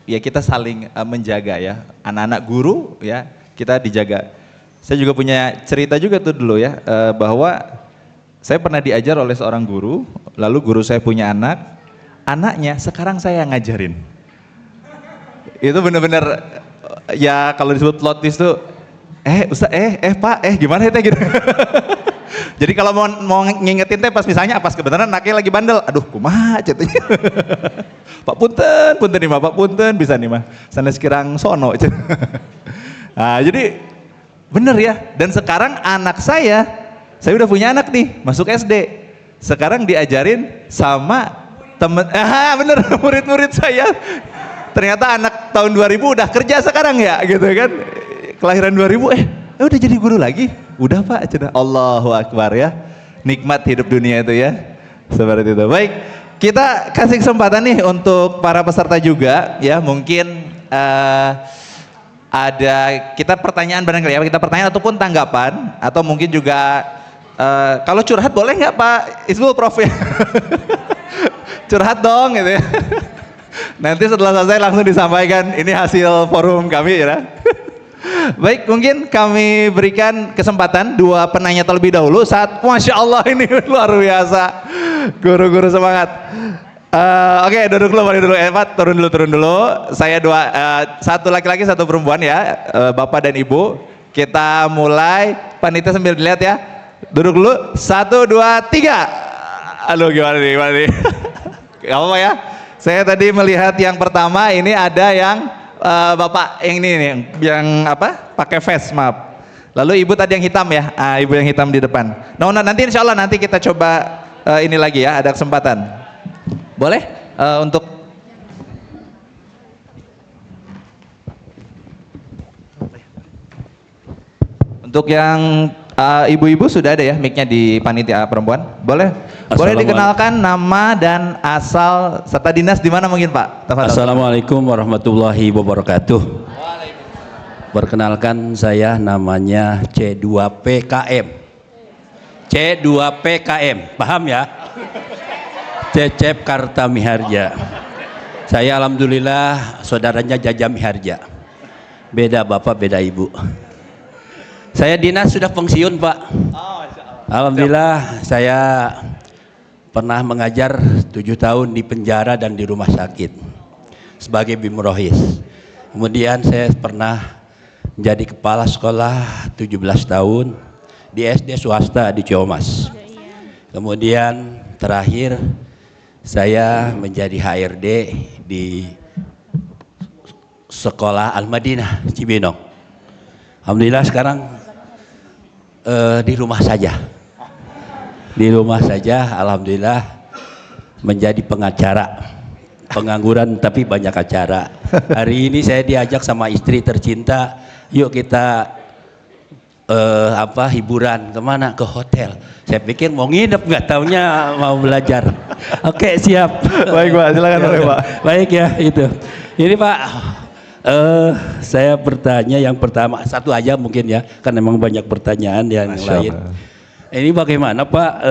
ya kita saling menjaga ya, anak-anak guru ya, kita dijaga. Saya juga punya cerita juga tuh dulu ya, bahwa saya pernah diajar oleh seorang guru, lalu guru saya punya anaknya sekarang saya ngajarin. Itu benar-benar ya kalau disebut plot twist tuh, Ustaz, Pak, gimana ya gitu. Jadi kalau mau ngingetin teh pas misalnya pas kebenaran anaknya lagi bandel, aduh kumaha ceritanya. Pak punten nih mah, Pak punten bisa nih mah. Sanes kirang sono. Nah, jadi bener ya. Dan sekarang anak saya udah punya anak nih, masuk SD. Sekarang diajarin sama temen, bener murid-murid saya. Ternyata anak tahun 2000 udah kerja sekarang ya, gitu kan. Kelahiran 2000, udah jadi guru lagi. Udah Pak, cina. Allahu Akbar ya. Nikmat hidup dunia itu ya. Seperti itu. Baik, kita kasih kesempatan nih untuk para peserta juga ya, mungkin ada kita pertanyaan barangkali ya, kita pertanyaan ataupun tanggapan atau mungkin juga kalau curhat boleh nggak Pak Isbul Prof ya? Curhat dong gitu ya. Nanti setelah selesai langsung disampaikan, ini hasil forum kami ya. Baik, mungkin kami berikan kesempatan dua penanya terlebih dahulu. Masya Allah ini luar biasa, guru-guru semangat. Oke, duduk dulu, mari dulu, Pak, turun dulu. Saya satu laki-laki, satu perempuan ya, Bapak dan Ibu. Kita mulai, panitia sambil dilihat ya. Duduk dulu, 1, 2, 3. Aduh, gimana nih? Gak apa-apa ya. Saya tadi melihat yang pertama ini ada yang Bapak yang ini nih, yang apa? Pakai vest, maaf. Lalu Ibu tadi yang hitam ya, Ibu yang hitam di depan. Nah, nanti insya Allah nanti kita coba ini lagi ya, ada kesempatan. Boleh untuk yang ibu-ibu sudah ada ya mic-nya di panitia perempuan. Boleh dikenalkan nama dan asal serta dinas di mana mungkin Pak? Assalamualaikum warahmatullahi wabarakatuh. Perkenalkan, saya namanya C2PKM. C2PKM, paham ya? Cecep Karta Miharja. Saya alhamdulillah saudaranya Jaja Miharja. Beda bapak, beda ibu. Saya dinas sudah pensiun Pak. Alhamdulillah saya pernah mengajar 7 tahun di penjara dan di rumah sakit sebagai bimrohis. Kemudian saya pernah menjadi kepala sekolah 17 tahun di SD swasta di Ciamas. Kemudian terakhir saya menjadi HRD di sekolah Al-Madinah Cibinong. Alhamdulillah sekarang di rumah saja. Di rumah saja, alhamdulillah menjadi pengacara. Pengangguran tapi banyak acara. Hari ini saya diajak sama istri tercinta, yuk kita hiburan. Kemana? Ke hotel. Saya pikir mau nginep, nggak taunya mau belajar. Oke, siap. Baik Pak, silakan Pak. Baik ya, itu. Ini Pak, saya bertanya yang pertama, satu aja mungkin ya, kan memang banyak pertanyaan yang lain. Ini bagaimana Pak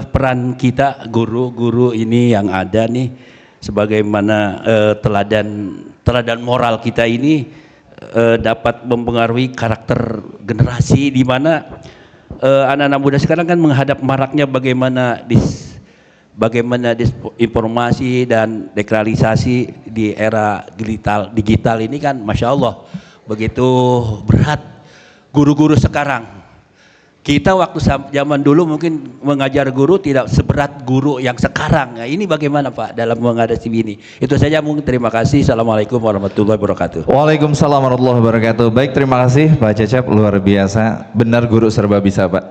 peran kita guru-guru ini yang ada nih, sebagaimana teladan moral kita ini dapat mempengaruhi karakter generasi, di mana anak-anak muda sekarang kan menghadap maraknya bagaimana informasi dan deklarasi di era digital ini kan, Masya Allah begitu berat guru-guru sekarang. Kita waktu zaman dulu mungkin mengajar guru tidak seberat guru yang sekarang. Nah, ini bagaimana Pak dalam menghadapi ini? Itu saja mungkin, terima kasih. Assalamualaikum warahmatullahi wabarakatuh. Waalaikumsalam warahmatullahi wabarakatuh. Baik, terima kasih Pak Cecep, luar biasa. Benar guru serba bisa Pak.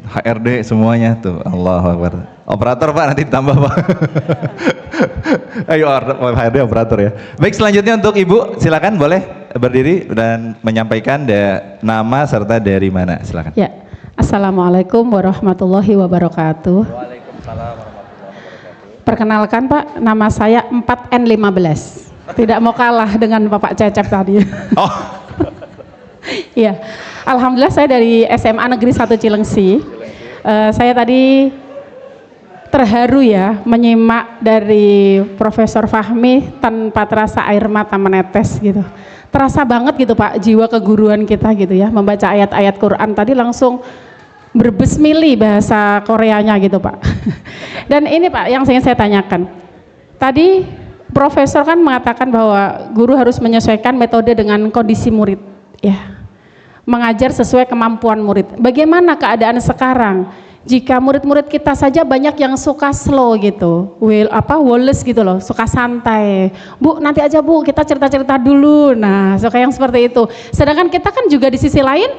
HRD semuanya tuh, Allahu Akbar. Operator Pak, nanti ditambah Pak. Ayo HRD operator ya. Baik, selanjutnya untuk Ibu, silakan boleh berdiri dan menyampaikan nama serta dari mana, silakan. Ya, Assalamualaikum warahmatullahi wabarakatuh. Waalaikumsalam warahmatullahi wabarakatuh. Perkenalkan Pak, nama saya 4N15. Tidak mau kalah dengan Bapak Cecep tadi. Oh. Iya, alhamdulillah saya dari SMA Negeri 1 Cilengsi. Saya tadi terharu ya menyimak dari Profesor Fahmi tanpa terasa air mata menetes gitu. Terasa banget gitu Pak jiwa keguruan kita gitu ya, membaca ayat-ayat Quran tadi langsung berbesmili bahasa Koreanya gitu Pak. Dan ini Pak yang ingin saya tanyakan. Tadi Profesor kan mengatakan bahwa guru harus menyesuaikan metode dengan kondisi murid ya. Mengajar sesuai kemampuan murid. Bagaimana keadaan sekarang? Jika murid-murid kita saja banyak yang suka slow gitu, Wallace gitu loh, suka santai. Bu, nanti aja Bu, kita cerita-cerita dulu. Nah, suka yang seperti itu. Sedangkan kita kan juga di sisi lain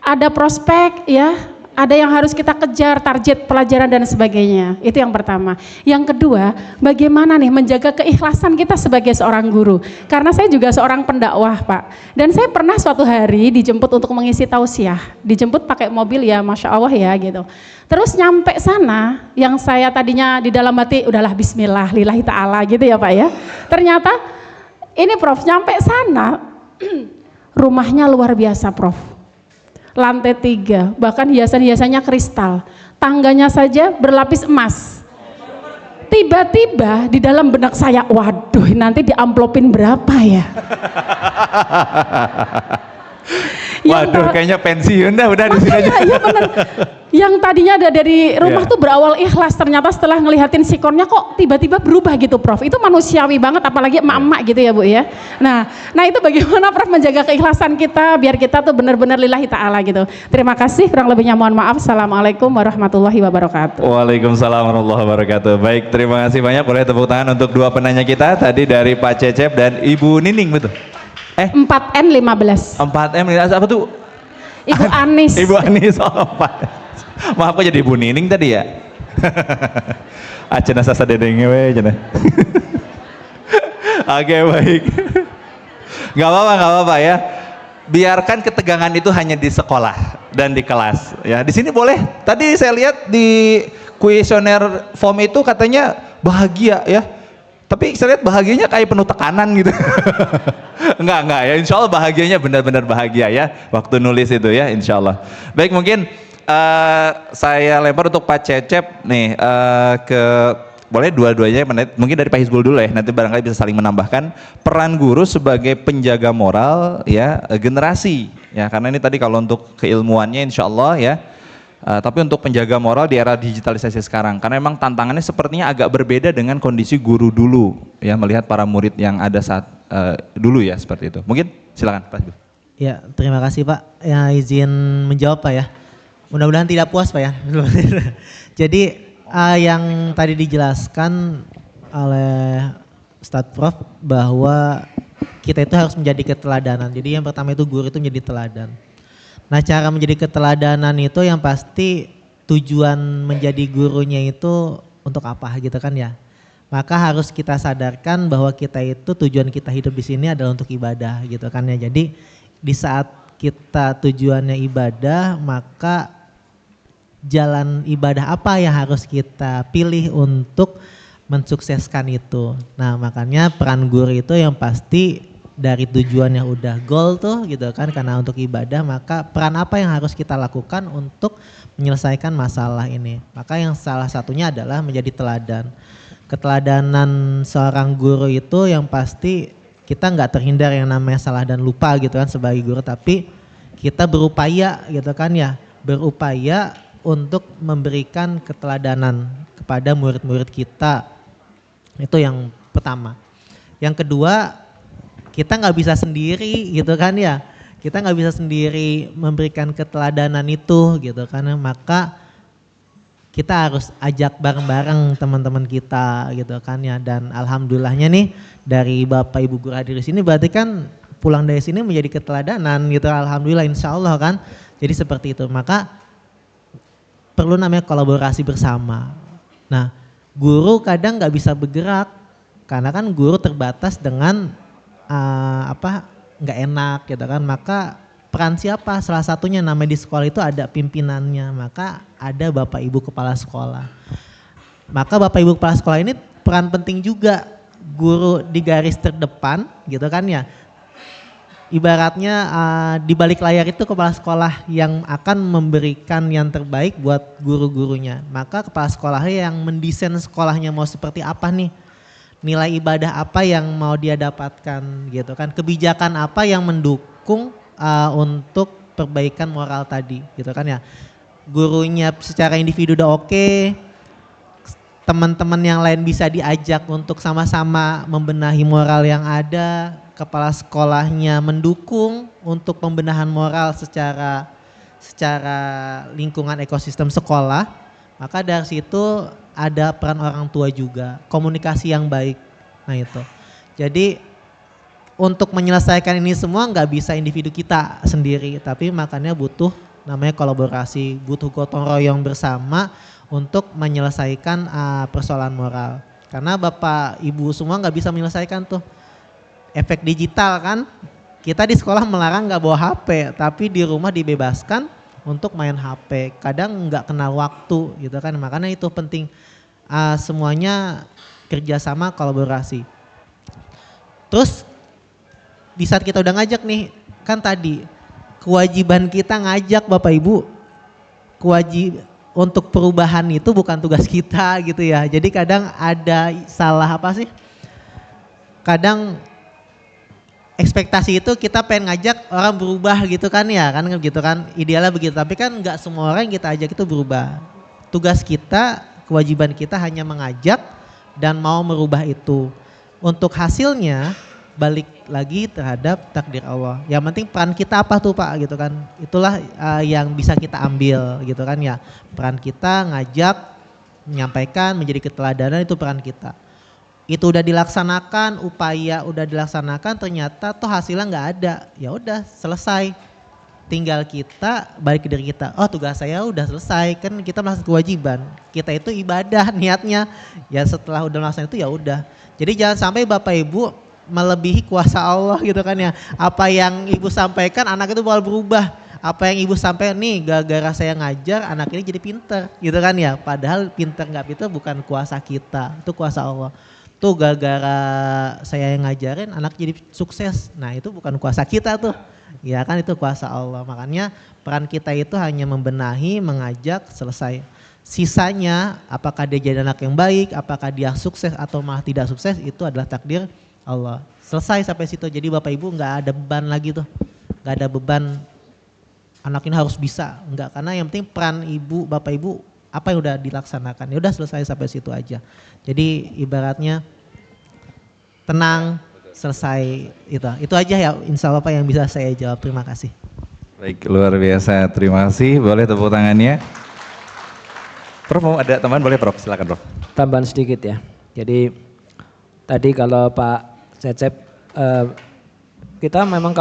ada prospek ya, ada yang harus kita kejar, target pelajaran dan sebagainya. Itu yang pertama. Yang kedua, bagaimana nih menjaga keikhlasan kita sebagai seorang guru? Karena saya juga seorang pendakwah Pak. Dan saya pernah suatu hari dijemput untuk mengisi tausiah. Dijemput pakai mobil ya, Masya Allah ya gitu. Terus nyampe sana, yang saya tadinya di dalam hati, udahlah bismillah, lillahi ta'ala gitu ya Pak ya. Ternyata Ini Prof, nyampe sana rumahnya luar biasa Prof. Lantai 3, bahkan hiasan-hiasannya kristal. Tangganya saja berlapis emas. Tiba-tiba di dalam benak saya, waduh nanti diamplopin berapa ya? Waduh, kayaknya pensiun dah udah di sini aja. Iya benar. Yang tadinya ada dari rumah tuh berawal ikhlas, ternyata setelah ngelihatin sikonnya kok tiba-tiba berubah gitu Prof. Itu manusiawi banget, apalagi emak-emak gitu ya Bu ya. Nah itu bagaimana Prof menjaga keikhlasan kita biar kita tuh benar-benar lillahi ta'ala gitu. Terima kasih, kurang lebihnya mohon maaf. Assalamualaikum warahmatullahi wabarakatuh. Waalaikumsalam warahmatullahi wabarakatuh. Baik, terima kasih banyak. Boleh tepuk tangan untuk dua penanya kita tadi dari Pak Cecep dan Ibu Nining, betul? 4N15. 4M apa tuh? Ibu Anis. Ibu Anis, oh 4. Maaf, kok jadi Ibu Nining tadi ya? Acena sasa dedengnya we cenah. Oke, baik. Gak apa-apa ya. Biarkan ketegangan itu hanya di sekolah dan di kelas. Ya, di sini boleh. Tadi saya lihat di kuesioner form itu katanya bahagia ya. Tapi saya lihat bahagianya kayak penuh tekanan gitu. Enggak ya, insya Allah bahagianya benar-benar bahagia ya waktu nulis itu ya, insya Allah. Baik, mungkin saya lempar untuk Pak Cecep nih, boleh dua-duanya, mungkin dari Pak Hizbul dulu ya, nanti barangkali bisa saling menambahkan peran guru sebagai penjaga moral ya generasi ya, karena ini tadi kalau untuk keilmuannya insya Allah ya. Tapi untuk penjaga moral di era digitalisasi sekarang, karena memang tantangannya sepertinya agak berbeda dengan kondisi guru dulu ya, melihat para murid yang ada saat dulu ya, seperti itu. Mungkin silakan Pak. Ya, terima kasih Pak. Ya, izin menjawab Pak ya. Mudah-mudahan tidak puas Pak ya. Jadi yang tadi dijelaskan oleh Ustadz Prof bahwa kita itu harus menjadi keteladanan. Jadi yang pertama itu guru itu menjadi teladan. Nah, cara menjadi keteladanan itu yang pasti tujuan menjadi gurunya itu untuk apa gitu kan ya. Maka harus kita sadarkan bahwa kita itu tujuan kita hidup di sini adalah untuk ibadah gitu kan ya. Jadi di saat kita tujuannya ibadah, maka jalan ibadah apa yang harus kita pilih untuk mensukseskan itu. Nah, makanya peran guru itu yang pasti dari tujuannya udah goal tuh gitu kan, karena untuk ibadah, maka peran apa yang harus kita lakukan untuk menyelesaikan masalah ini. Maka yang salah satunya adalah menjadi teladan. Keteladanan seorang guru itu yang pasti kita nggak terhindar yang namanya salah dan lupa gitu kan sebagai guru, tapi kita berupaya gitu kan ya, berupaya untuk memberikan keteladanan kepada murid-murid kita. Itu yang pertama. Yang kedua, kita nggak bisa sendiri gitu kan ya, kita nggak bisa sendiri memberikan keteladanan itu gitu kan, maka kita harus ajak bareng-bareng teman-teman kita gitu kan ya. Dan alhamdulillahnya nih dari Bapak Ibu guru hadir di sini berarti kan pulang dari sini menjadi keteladanan gitu, alhamdulillah insya Allah kan. Jadi seperti itu, maka perlu namanya kolaborasi bersama. Nah, guru kadang nggak bisa bergerak karena kan guru terbatas dengan nggak enak gitu kan, maka peran siapa? Salah satunya namanya di sekolah itu ada pimpinannya, maka ada Bapak Ibu Kepala Sekolah. Maka Bapak Ibu Kepala Sekolah ini peran penting juga, guru di garis terdepan gitu kan ya. Ibaratnya di balik layar itu kepala sekolah yang akan memberikan yang terbaik buat guru-gurunya. Maka kepala sekolahnya yang mendesain sekolahnya mau seperti apa nih, nilai ibadah apa yang mau dia dapatkan gitu kan, kebijakan apa yang mendukung untuk perbaikan moral tadi gitu kan ya. Gurunya secara individu udah oke, teman-teman yang lain bisa diajak untuk sama-sama membenahi moral yang ada, kepala sekolahnya mendukung untuk pembenahan moral secara lingkungan ekosistem sekolah, maka dari situ ada peran orang tua juga, komunikasi yang baik. Nah itu, jadi untuk menyelesaikan ini semua nggak bisa individu kita sendiri, tapi makanya butuh namanya kolaborasi, butuh gotong royong bersama untuk menyelesaikan persoalan moral. Karena Bapak Ibu semua nggak bisa menyelesaikan tuh. Efek digital kan, kita di sekolah melarang nggak bawa HP, tapi di rumah dibebaskan untuk main HP. Kadang nggak kenal waktu gitu kan, makanya itu penting semuanya kerjasama kolaborasi. Terus di saat kita udah ngajak nih, kan tadi kewajiban kita ngajak Bapak Ibu, untuk perubahan itu bukan tugas kita gitu ya. Jadi kadang ada salah apa sih? Kadang ekspektasi itu kita pengen ngajak orang berubah gitu kan ya, kan gitu kan, idealnya begitu. Tapi kan nggak semua orang yang kita ajak itu berubah. Tugas kita, kewajiban kita hanya mengajak dan mau merubah itu. Untuk hasilnya balik lagi terhadap takdir Allah. Yang penting peran kita apa tuh Pak gitu kan. Itulah yang bisa kita ambil gitu kan ya. Peran kita ngajak, menyampaikan, menjadi keteladanan itu peran kita. Itu udah dilaksanakan, upaya udah dilaksanakan, ternyata toh hasilnya nggak ada. Ya udah selesai. Tinggal kita balik ke diri kita. Oh tugas saya udah selesai, kan kita melaksanakan kewajiban. Kita itu ibadah niatnya. Ya setelah udah melaksanakan itu ya udah. Jadi jangan sampai Bapak Ibu melebihi kuasa Allah gitu kan ya. Apa yang Ibu sampaikan anak itu bakal berubah. Apa yang Ibu sampaikan nih gara-gara saya ngajar anak ini jadi pinter gitu kan ya. Padahal pinter nggak pinter bukan kuasa kita, itu kuasa Allah. Tuh gara-gara saya yang ngajarin anak jadi sukses. Nah itu bukan kuasa kita tuh. Ya kan itu kuasa Allah. Makanya peran kita itu hanya membenahi, mengajak, selesai. Sisanya apakah dia jadi anak yang baik, apakah dia sukses atau malah tidak sukses itu adalah takdir Allah. Selesai sampai situ. Jadi Bapak Ibu nggak ada beban lagi tuh. Nggak ada beban anak ini harus bisa. Enggak, karena yang penting peran Ibu, Bapak Ibu apa yang udah dilaksanakan. Ya udah selesai sampai situ aja. Jadi ibaratnya tenang, selesai itu. Itu aja ya insya Allah Pak yang bisa saya jawab. Terima kasih. Baik, luar biasa. Terima kasih. Boleh tepuk tangannya. Prof mau ada tambahan boleh Prof, silakan Prof. Tambahan sedikit ya. Jadi tadi kalau Pak Cecep, kita memang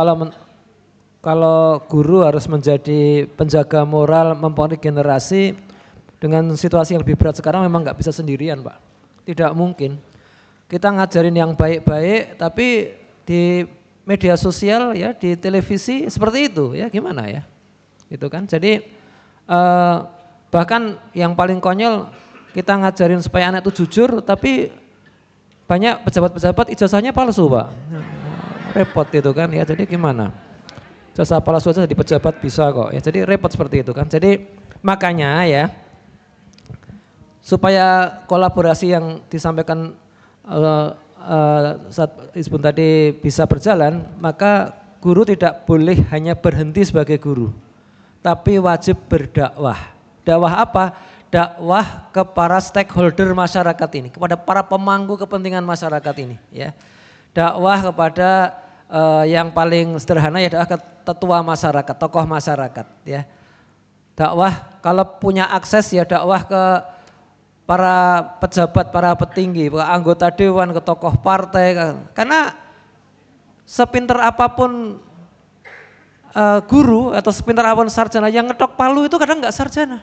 kalau guru harus menjadi penjaga moral, mempengaruhi generasi dengan situasi yang lebih berat sekarang memang nggak bisa sendirian Pak. Tidak mungkin. Kita ngajarin yang baik-baik, tapi di media sosial ya, di televisi seperti itu ya, gimana ya? Gitu kan. Jadi bahkan yang paling konyol kita ngajarin supaya anak itu jujur, tapi banyak pejabat-pejabat ijazahnya palsu Pak. Repot itu kan ya, jadi gimana? Ijazah palsu aja jadi pejabat bisa kok ya, jadi repot seperti itu kan. Jadi makanya ya, supaya kolaborasi yang disampaikan saat Hizbun tadi bisa berjalan, maka guru tidak boleh hanya berhenti sebagai guru, tapi wajib berdakwah. Dakwah apa? Dakwah ke para stakeholder masyarakat ini, kepada para pemangku kepentingan masyarakat ini ya. Dakwah kepada yang paling sederhana ya dakwah ke tetua masyarakat, tokoh masyarakat ya. Dakwah kalau punya akses ya dakwah ke para pejabat, para petinggi, para anggota dewan, ke tokoh partai. Karena sepinter apapun guru atau sepinter apapun sarjana yang ngetok palu itu kadang nggak sarjana.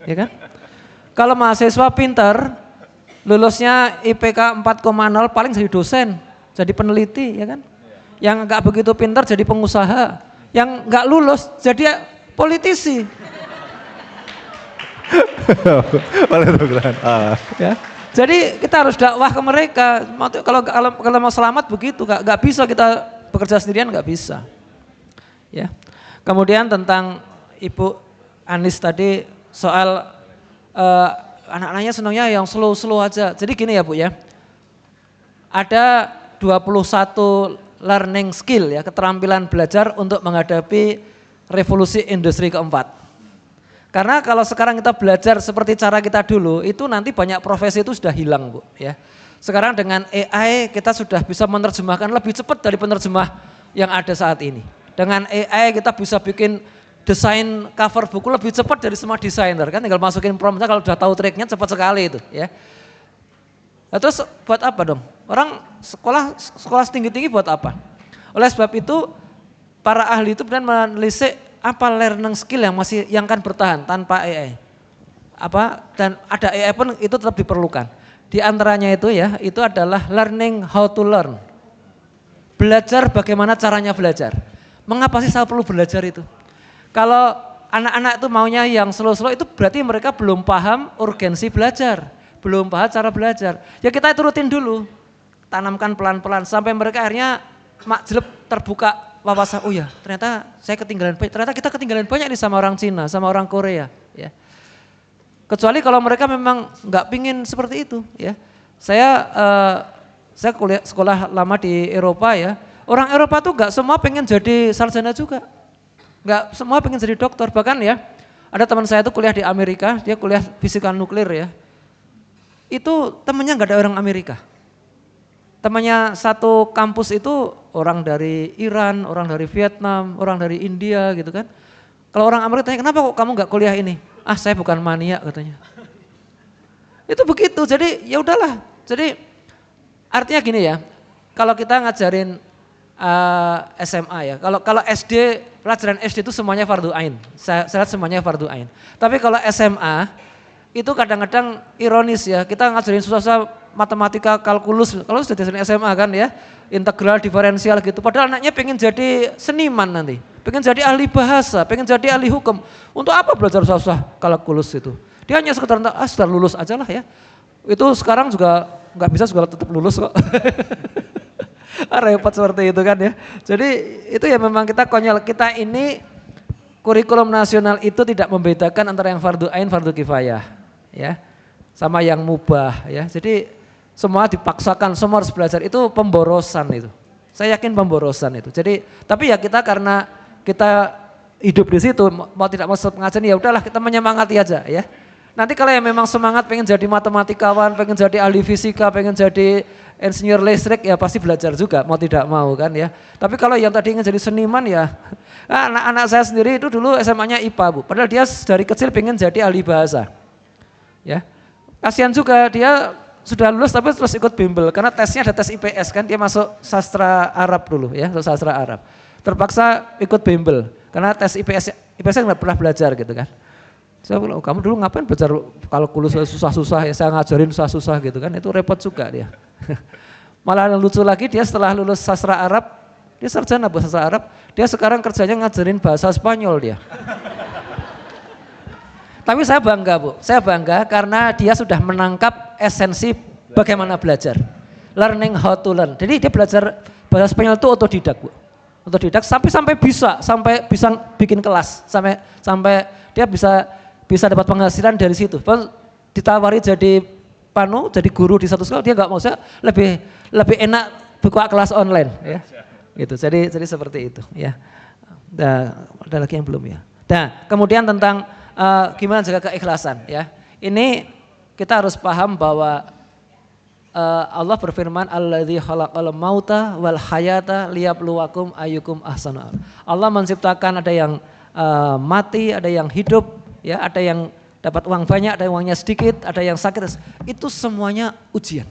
Ya kan? Kalau mahasiswa pinter, lulusnya IPK 4,0 paling jadi dosen, jadi peneliti, ya kan? Yang nggak begitu pinter jadi pengusaha, yang nggak lulus jadi politisi. Ya. Jadi kita harus dakwah ke mereka. Kalau mau selamat begitu, nggak bisa kita bekerja sendirian, nggak bisa. Ya. Kemudian tentang Ibu Anis tadi soal anak-anaknya senangnya yang slow aja. Jadi gini ya Bu ya, ada 21 learning skill ya, keterampilan belajar untuk menghadapi revolusi industri keempat. Karena kalau sekarang kita belajar seperti cara kita dulu, itu nanti banyak profesi itu sudah hilang Bu ya. Sekarang dengan AI kita sudah bisa menerjemahkan lebih cepat dari penerjemah yang ada saat ini. Dengan AI kita bisa bikin desain cover buku lebih cepat dari semua desainer kan, tinggal masukin promptnya, kalau udah tahu triknya cepat sekali itu ya. Nah, terus buat apa dong? Orang sekolah tinggi-tinggi buat apa? Oleh sebab itu para ahli itu benar menelisik apa learning skill yang kan bertahan tanpa AI. Dan ada AI pun itu tetap diperlukan. Di antaranya itu ya, itu adalah learning how to learn. Belajar bagaimana caranya belajar. Mengapa sih saya perlu belajar itu? Kalau anak-anak itu maunya yang slow-slow itu berarti mereka belum paham urgensi belajar, belum paham cara belajar. Ya kita turutin dulu, tanamkan pelan-pelan sampai mereka akhirnya makjleb terbuka wawasan, oh ya ternyata saya ketinggalan banyak, ternyata kita ketinggalan banyak nih sama orang Cina, sama orang Korea ya. Kecuali kalau mereka memang nggak pingin seperti itu ya. Saya sekolah lama di Eropa ya, orang Eropa tuh nggak semua pengen jadi sarjana juga, nggak semua pengen jadi dokter. Bahkan ya ada teman saya tuh kuliah di Amerika, dia kuliah fisika nuklir ya, itu temennya nggak ada orang Amerika. Temannya satu kampus itu orang dari Iran, orang dari Vietnam, orang dari India gitu kan. Kalau orang Amerika tanya, kenapa kok kamu nggak kuliah ini? Ah, saya bukan mania katanya. Itu begitu, jadi ya udahlah. Jadi artinya gini ya, kalau kita ngajarin SMA ya, kalau SD, pelajaran SD itu semuanya fardu ain. Saya lihat semuanya fardu ain. Tapi kalau SMA itu kadang-kadang ironis ya, kita ngajarin susah-susah matematika, kalkulus, kalau sudah di SMA kan ya, integral, diferensial gitu. Padahal anaknya pengen jadi seniman nanti, pengen jadi ahli bahasa, pengen jadi ahli hukum. Untuk apa belajar susah-susah kalkulus itu? Dia hanya sekedar sudah lulus aja lah ya. Itu sekarang juga nggak bisa juga tetap lulus kok. Repot seperti itu kan ya. Jadi itu ya memang kita konyol. Kita ini kurikulum nasional itu tidak membedakan antara yang fardu ain, fardu kifayah ya, sama yang mubah ya. Jadi semua dipaksakan, semua harus belajar, itu pemborosan itu. Saya yakin pemborosan itu. Jadi tapi ya kita karena kita hidup di situ, mau tidak mau pengajian ya udahlah kita menyemangati aja ya. Nanti kalau yang memang semangat pengen jadi matematikawan, pengen jadi ahli fisika, pengen jadi insinyur listrik ya pasti belajar juga, mau tidak mau kan ya. Tapi kalau yang tadi ingin jadi seniman ya, anak-anak saya sendiri itu dulu SMA-nya IPA Bu, padahal dia dari kecil pengen jadi ahli bahasa. Ya, kasihan juga dia sudah lulus tapi terus ikut bimbel karena tesnya ada tes IPS kan, dia masuk sastra Arab dulu ya, sastra Arab. Terpaksa ikut bimbel karena tes IPS nggak pernah belajar gitu kan. Saya bilang, kamu dulu ngapain belajar kalkulus susah-susah ya, saya ngajarin susah-susah gitu kan, itu repot juga dia. Malah lucu lagi dia setelah lulus sastra Arab, dia sarjana bahasa Arab, dia sekarang kerjanya ngajarin bahasa Spanyol dia. Tapi saya bangga Bu, saya bangga karena dia sudah menangkap esensi bagaimana belajar. Learning how to learn. Jadi dia belajar bahasa Spanyol itu otodidak Bu. Otodidak sampai bisa bikin kelas, sampai dia bisa dapat penghasilan dari situ. Ditawari jadi guru di satu sekolah dia nggak mau, saya lebih enak buka kelas online ya. Gitu. Jadi seperti itu ya. Nah, ada lagi yang belum ya. Nah, kemudian tentang gimana jaga keikhlasan ya. Ini kita harus paham bahwa Allah berfirman alladzi khalaqal mauta wal hayata liyabluwakum ayyukum ahsanu amala. Allah menciptakan ada yang mati, ada yang hidup ya, ada yang dapat uang banyak, ada yang uangnya sedikit, ada yang sakit. Itu semuanya ujian.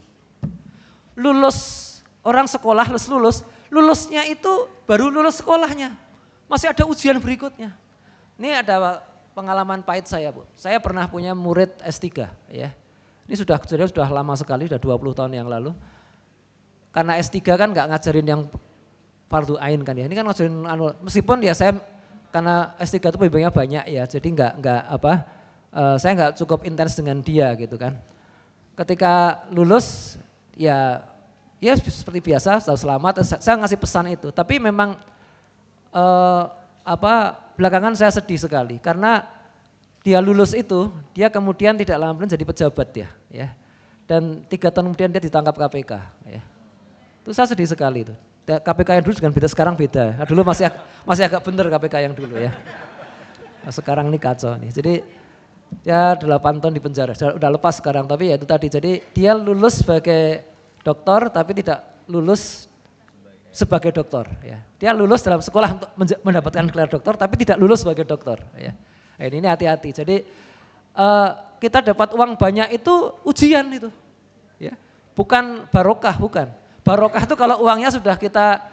Orang sekolah lulusnya itu baru lulus sekolahnya. Masih ada ujian berikutnya. Ini ada pengalaman pahit saya Bu. Saya pernah punya murid S3 ya. Ini sudah lama sekali, sudah 20 tahun yang lalu. Karena S3 kan nggak ngajarin yang fardu ain kan ya. Ini kan ngajarin meskipun ya saya karena S3 itu bimbingnya banyak ya. Jadi saya nggak cukup intens dengan dia gitu kan. Ketika lulus ya seperti biasa, selamat, saya ngasih pesan itu. Tapi memang belakangan saya sedih sekali karena dia lulus itu, dia kemudian tidak lama kemudian jadi pejabat ya. Dan 3 tahun kemudian dia ditangkap KPK ya. Itu saya sedih sekali itu. KPK yang dulu dengan beda sekarang beda. Nah, dulu masih agak bener KPK yang dulu ya. Nah, sekarang ini kacau nih. Jadi ya 8 tahun di penjara. Udah lepas sekarang, tapi ya itu tadi. Jadi dia lulus sebagai dokter tapi tidak lulus sebagai dokter ya. Dia lulus dalam sekolah untuk mendapatkan gelar dokter tapi tidak lulus sebagai dokter ya. Nah, ini hati-hati. Jadi kita dapat uang banyak itu ujian itu. Ya. Bukan barokah, bukan. Barokah itu kalau uangnya sudah kita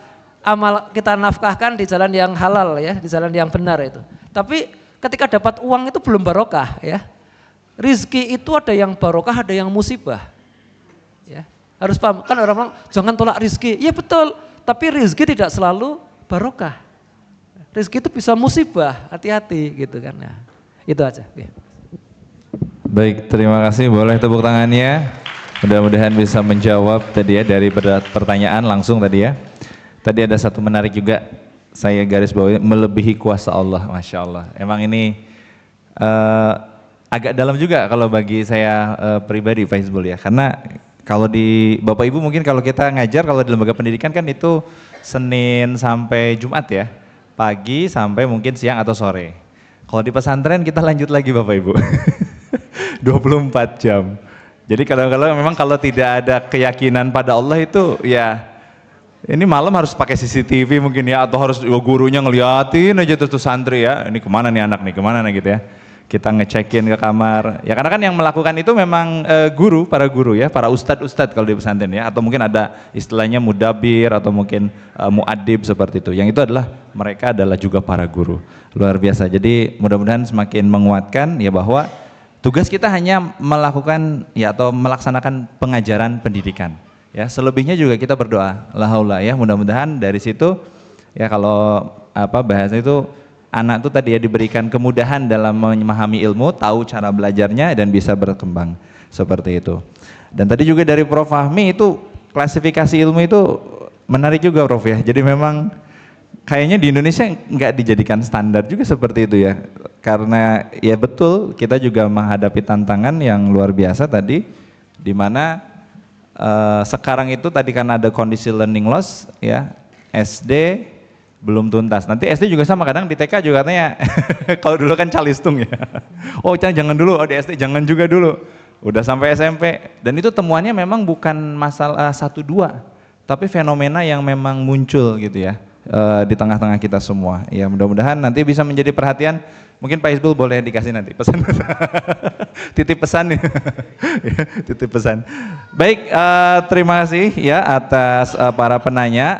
nafkahkan di jalan yang halal ya, di jalan yang benar itu. Tapi ketika dapat uang itu belum barokah ya. Rizki itu ada yang barokah, ada yang musibah. Ya. Harus paham, kan orang bilang jangan tolak rizki. Iya betul, tapi rizki tidak selalu barokah. Rizki itu bisa musibah, hati-hati gitu kan. Nah, itu aja. Ya. Baik, terima kasih. Boleh tepuk tangannya. Mudah-mudahan bisa menjawab tadi ya dari pertanyaan langsung tadi ya. Tadi ada satu menarik juga, saya garis bawahi, melebihi kuasa Allah, Masya Allah. Emang ini agak dalam juga kalau bagi saya pribadi Pak Hizbul ya, karena kalau di Bapak Ibu mungkin kalau kita ngajar, kalau di lembaga pendidikan kan itu Senin sampai Jumat ya, pagi sampai mungkin siang atau sore. Kalau di pesantren kita lanjut lagi Bapak Ibu, 24 jam. Jadi kadang-kadang memang kalau tidak ada keyakinan pada Allah itu ya, ini malam harus pakai CCTV mungkin ya, atau harus gurunya ngeliatin aja tuh santri ya, ini kemana nih anak nih, kemana nih gitu ya. Kita ngecekin ke kamar, ya karena kan yang melakukan itu memang guru, para guru ya, para ustadz kalau di pesantren ya, atau mungkin ada istilahnya mudabir atau mungkin muadib seperti itu. Yang itu adalah mereka adalah juga para guru, luar biasa. Jadi mudah-mudahan semakin menguatkan ya bahwa tugas kita hanya melakukan ya atau melaksanakan pengajaran pendidikan. Ya selebihnya juga kita berdoa, la haula ya, mudah-mudahan dari situ ya kalau apa bahasa itu anak itu tadi ya diberikan kemudahan dalam memahami ilmu, tahu cara belajarnya dan bisa berkembang seperti itu. Dan tadi juga dari Prof Fahmi itu klasifikasi ilmu itu menarik juga Prof ya. Jadi memang kayaknya di Indonesia nggak dijadikan standar juga seperti itu ya. Karena ya betul kita juga menghadapi tantangan yang luar biasa tadi, di mana sekarang itu tadi karena ada kondisi learning loss ya, SD belum tuntas. Nanti SD juga sama, kadang di TK juga katanya kalau dulu kan calistung ya. Oh jangan dulu, oh di SD jangan juga dulu. Udah sampai SMP. Dan itu temuannya memang bukan masalah 1-2, tapi fenomena yang memang muncul gitu ya di tengah-tengah kita semua. Ya mudah-mudahan nanti bisa menjadi perhatian. Mungkin Pak Hizbul boleh dikasih nanti pesan. Titip pesan nih. Titip pesan. Baik, terima kasih ya atas para penanya.